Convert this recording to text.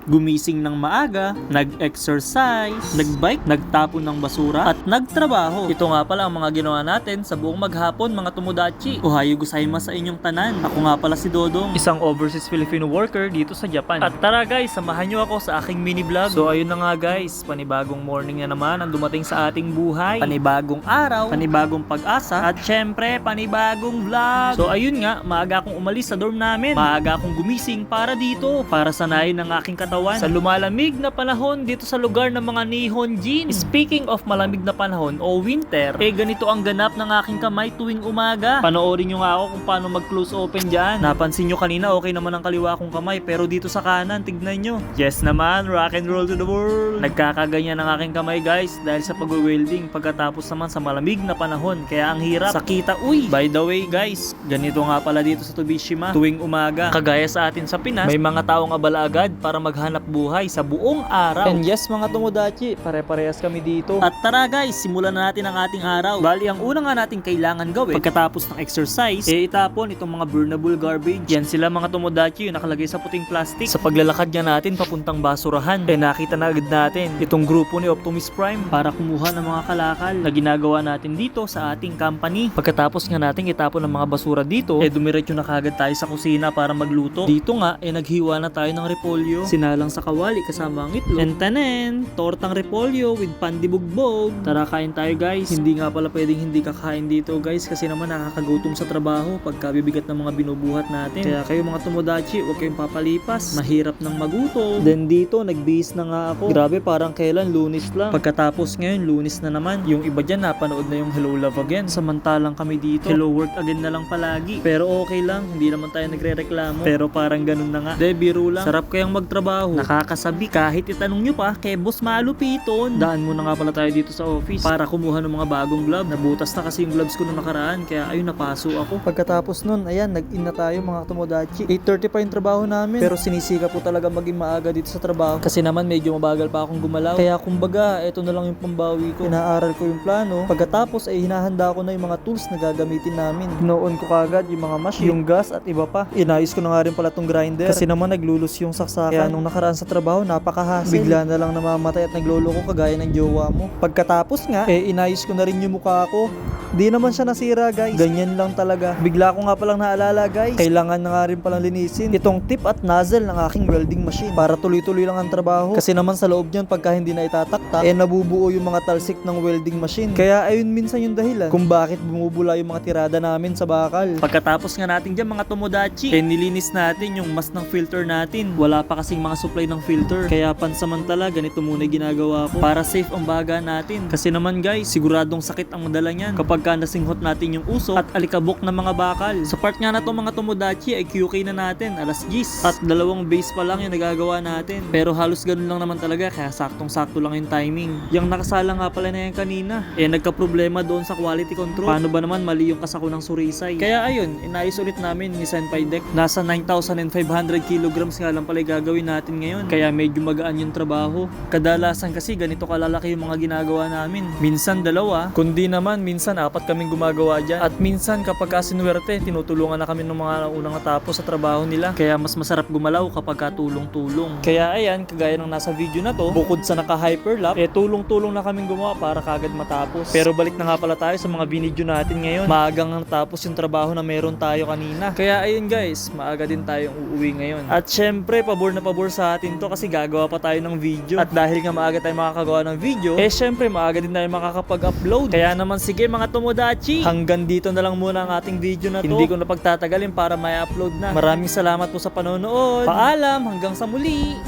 gumising ng maaga, nag-exercise, nagbike, nagtapon ng basura, at nagtrabaho. Ito nga pala ang mga ginawa natin sa buong maghapon mga tomodachi. Ohayo gozaimasu sa inyong tanan. Ako nga pala si Dodong, isang overseas Filipino worker dito sa Japan. At tara guys, samahan nyo ako sa aking mini vlog. So ayun na nga guys, panibagong morning na naman ang dumating sa ating buhay. Panibagong araw, panibagong pag-asa, at syempre panibagong vlog. So ayun nga, maaga akong umalis sa dorm namin. Maaga akong gumising para dito, para sanayin ng aking katawan sa lumalamig na panahon dito sa lugar ng mga Nihonjin. Speaking of malamig na panahon o winter, ganito ang ganap ng aking kamay tuwing umaga. Panoorin nyo nga ako kung paano mag-close open dyan. Napansin nyo kanina okay naman ang kaliwa kong kamay, pero dito sa kanan, tignan nyo. Yes naman, rock and roll to the world. Nagkakaganyan ang aking kamay guys dahil sa pag-welding pagkatapos naman sa malamig na panahon. Kaya ang hirap sakita. Uy, by the way guys, ganito nga pala dito sa Tobishima tuwing umaga. Kagaya sa atin sa Pinas, may mga taong abala agad para maghanap buhay sa buong araw. And yes mga tomodachi, pare-parehas kami dito. At tara guys, simulan na natin ang ating araw. Bali, ang una nga nating kailangan gawin pagkatapos ng exercise, itapon itong mga burnable garbage. Yan sila mga tomodachi, yung nakalagay sa puting plastic. Sa paglalakad nga natin papuntang basurahan, nakita na agad natin itong grupo ni Optimus Prime para kumuha ng mga kalakal na ginagawa natin dito sa ating company. Pagkatapos nga nating itapon ng mga basura dito, dumiretso na kagad tayo sa kusina para magluto. Dito nga, naghiwa na tayo ng repolyo, sinalang sa kawali kasama ang itlog. And tanen, tortang repolyo with pandibugbog. Tara, kain tayo guys. Hindi nga pala pwedeng hindi kakain dito guys, kasi naman nakakagutom sa trabaho pagka bibigat ng mga binubuhat natin. Kaya kayo mga tomodachi, huwag kayong papalipas. Mahirap nang magutom. Then dito, nagbihis na nga ako. Grabe, parang kailan, Lunes lang. Pagkatapos ngayon, Lunes na naman. Yung iba dyan, napanood na yung Hello Love Again. Samantalang kami dito, Hello Work Again na lang palagi. Pero okay lang, hindi naman tayo nagre-reklamo. Pero parang ganun na nga. Biro lang. Sarap kayang magtrabaho. Nakakasabi kahit itanong nyo pa kay Boss Malupiton. Daan muna nga pala tayo dito sa office para kumuha ng mga bagong glove. Nabutas na kasi yung gloves ko nung nakaraan, kaya ayun, napaso ako. Pagkatapos nun, ayan, nag-in na tayo mga tomodachi. 8:30 pa yung trabaho namin. Pero sinisika po talaga maging maaga dito sa trabaho. Kasi naman medyo mabagal pa akong gumalaw. Kaya kumbaga, eto na lang yung pambawi ko. Inaaral ko yung plano. Pagkatapos ay hinahanda ko na yung mga tools na gagamitin namin. Noon ko kagad yung mga machine, yung gas at iba pa. Inayos ko na nga rin pala tong grinder. Kasi naman naglulus yung saksakan. Kaya nung nakaraan sa trabaho, napakahassle. Bigla na lang namamatay at nagloloko kagaya ng jowa mo. Pagkatapos nga, inayos ko na rin yung mukha ko. Di naman siya nasira guys. Ganyan lang talaga. Bigla ko nga palang naalala guys, kailangan na nga rin palang linisin itong tip at nozzle ng aking welding machine para tuloy-tuloy lang ang trabaho. Kasi naman sa loob niyan, pagka hindi na itataktak, nabubuo yung mga talsik ng welding machine. Kaya ayun minsan yung dahilan kung bakit bumubula yung mga tirada namin sa bakal. Pagkatapos nga natin dyan mga tomodachi, nilinis natin yung mas ng filter natin. Wala pa kasing mga supply ng filter. Kaya pansamantala, ganito muna ginagawa ko para safe ang baga natin. Kasi naman guys, siguradong sakit ang madala niyan kapag nasinghot natin yung usok at alikabok ng mga bakal. Sa part nga na to mga tomodachi ay QK na natin, alas 10. At 2 base pa lang yung nagagawa natin. Pero halos ganun lang naman talaga, kaya saktong-sakto lang yung timing. Yung nakasala nga pala na yan kanina, nagka-problema doon sa quality control. Paano ba naman mali yung kasako ng surisay? Kaya ayun, inayos ulit namin ni Senpai Deck. Nasa 9,500 kilograms nga lang pala yung gagawin natin ngayon. Kaya medyo magaan yung trabaho. Kadalasan kasi ganito kalalaki yung mga ginagawa namin. Minsan 2, kundi naman minsan 4 kaming gumagawa dyan. At minsan kapag kasinwerte, tinutulungan na kami ng mga unang natapos sa trabaho nila. Kaya mas masarap gumalaw kapag tulong-tulong. Kaya ayan, kagaya ng nasa video na to, bukod sa naka-hyperlap, tulong-tulong na kaming gumawa para kagad matapos. Pero balik na nga pala tayo sa mga binidyo natin ngayon. Maagang natapos yung trabaho na meron tayo kanina. Kaya ayun guys, maaga din tayong uuwi ngayon. At syempre, pabor na pabor sa atin to kasi gagawa pa tayo ng video. At dahil nga maaga tayo makakagawa ng video, syempre maaga din tayo makakapag-upload. Kaya naman sige mga tomodachi, hanggang dito na lang muna ang ating video na to. Hindi ko na pagtatagalin para may upload na. Maraming salamat po sa panonood. Paalam, hanggang sa muli!